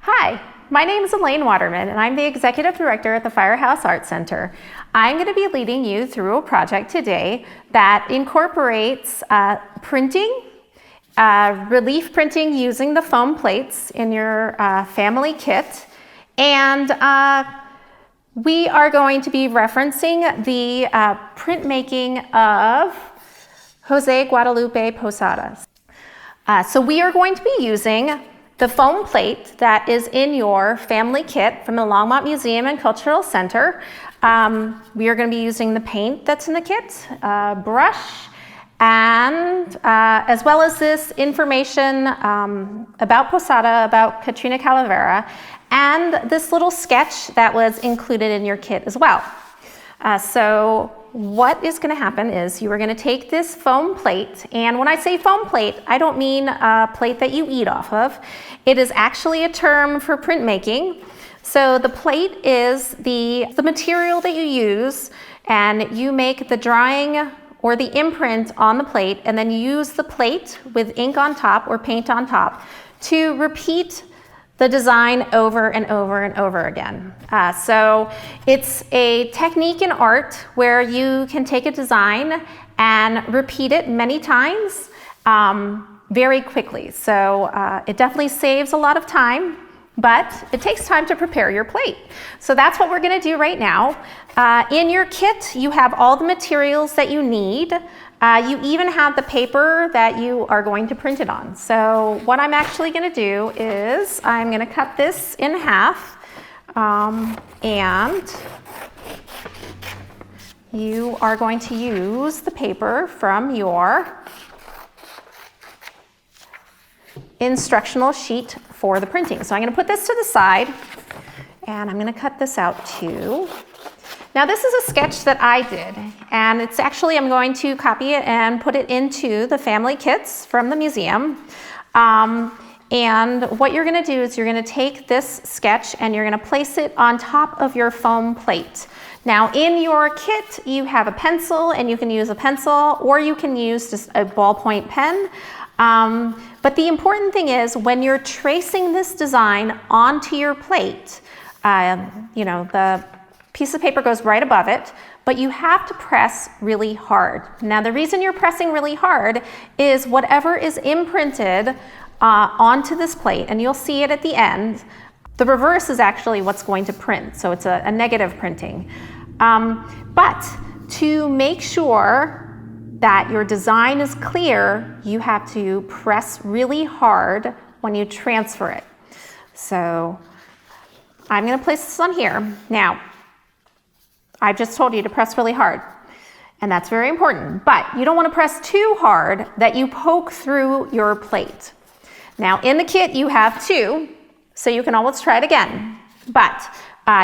Hi, my name is Elaine Waterman and I'm the Executive Director at the Firehouse Art Center. I'm going to be leading you through a project today that incorporates printing, relief printing using the foam plates in your family kit, and we are going to be referencing the printmaking of José Guadalupe Posada. So we are going to be using the foam plate that is in your family kit from the Longmont Museum and Cultural Center. We are going to be using the paint that's in the kit, brush, and as well as this information about Posada, about Catrina Calavera, and this little sketch that was included in your kit as well. So what is going to happen is you are going to take this foam plate, and when I say foam plate, I don't mean a plate that you eat off of. It is actually a term for printmaking. So the plate is the material that you use, and you make the drawing or the imprint on the plate, and then you use the plate with ink on top or paint on top to repeat the design over and over and over again. So it's a technique in art where you can take a design and repeat it many times very quickly. So it definitely saves a lot of time, but it takes time to prepare your plate. So that's what we're gonna do right now. In your kit, you have all the materials that you need. You even have the paper that you are going to print it on. So what I'm actually gonna do is I'm gonna cut this in half, and you are going to use the paper from your instructional sheet for the printing. So I'm going to put this to the side, and I'm going to cut this out too. Now this is a sketch that I did, and it's actually, I'm going to copy it and put it into the family kits from the museum. And what you're going to do is you're going to take this sketch and you're going to place it on top of your foam plate. Now in your kit, you have a pencil, and you can use a pencil, or you can use just a ballpoint pen. But the important thing is when you're tracing this design onto your plate, you know, the piece of paper goes right above it, but you have to press really hard. Now the reason you're pressing really hard is whatever is imprinted onto this plate, and you'll see it at the end, the reverse is actually what's going to print, so it's a negative printing. But to make sure that your design is clear, you have to press really hard when you transfer it. So I'm going to place this on here. Now, I've just told you to press really hard, and that's very important, but you don't want to press too hard that you poke through your plate. Now in the kit you have two, so you can always try it again, but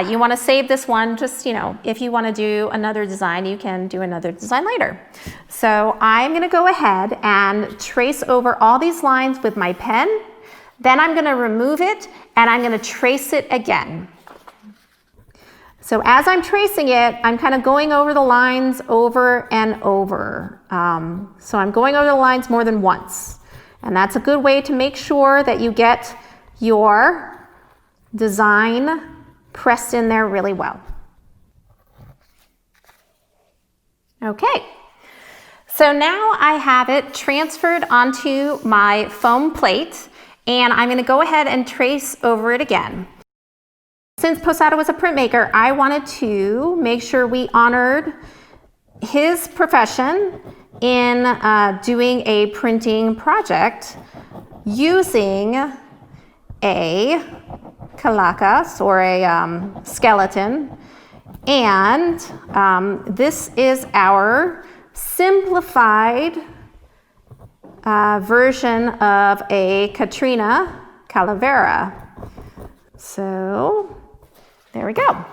you want to save this one, just, you know, if you want to do another design, you can do another design later. So I'm going to go ahead and trace over all these lines with my pen. Then I'm going to remove it and I'm going to trace it again. So as I'm tracing it, I'm kind of going over the lines over and over. So I'm going over the lines more than once. And that's a good way to make sure that you get your design pressed in there really well. Okay, so now I have it transferred onto my foam plate, and I'm going to go ahead and trace over it again. Since Posada was a printmaker, I wanted to make sure we honored his profession in doing a printing project using a calacas, or a skeleton, and this is our simplified version of a Catrina Calavera. So there we go.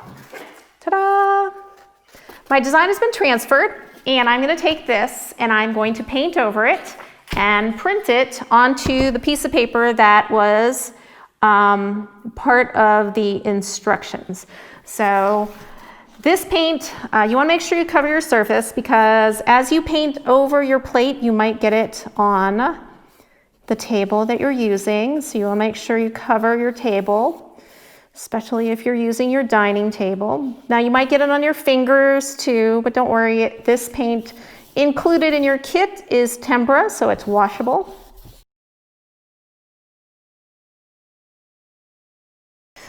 Ta-da! My design has been transferred, and I'm going to take this and I'm going to paint over it and print it onto the piece of paper that was part of the instructions. So This paint, you want to make sure you cover your surface, because as you paint over your plate, you might get it on the table that you're using. So you want to make sure you cover your table, especially if you're using your dining table. Now you might get it on your fingers too, but don't worry, this paint included in your kit is tempera, so it's washable.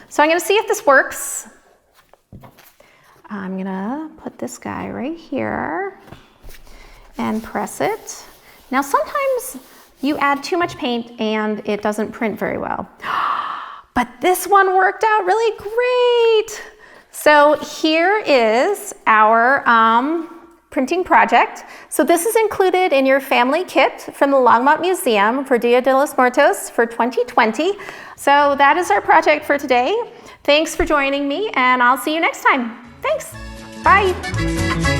So I'm going to see if this works. I'm going to put this guy right here and press it. Now sometimes you add too much paint and it doesn't print very well. But this one worked out really great. So here is our printing project. So this is included in your family kit from the Longmont Museum for Dia de los Muertos for 2020. So that is our project for today. Thanks for joining me, and I'll see you next time. Thanks. Bye.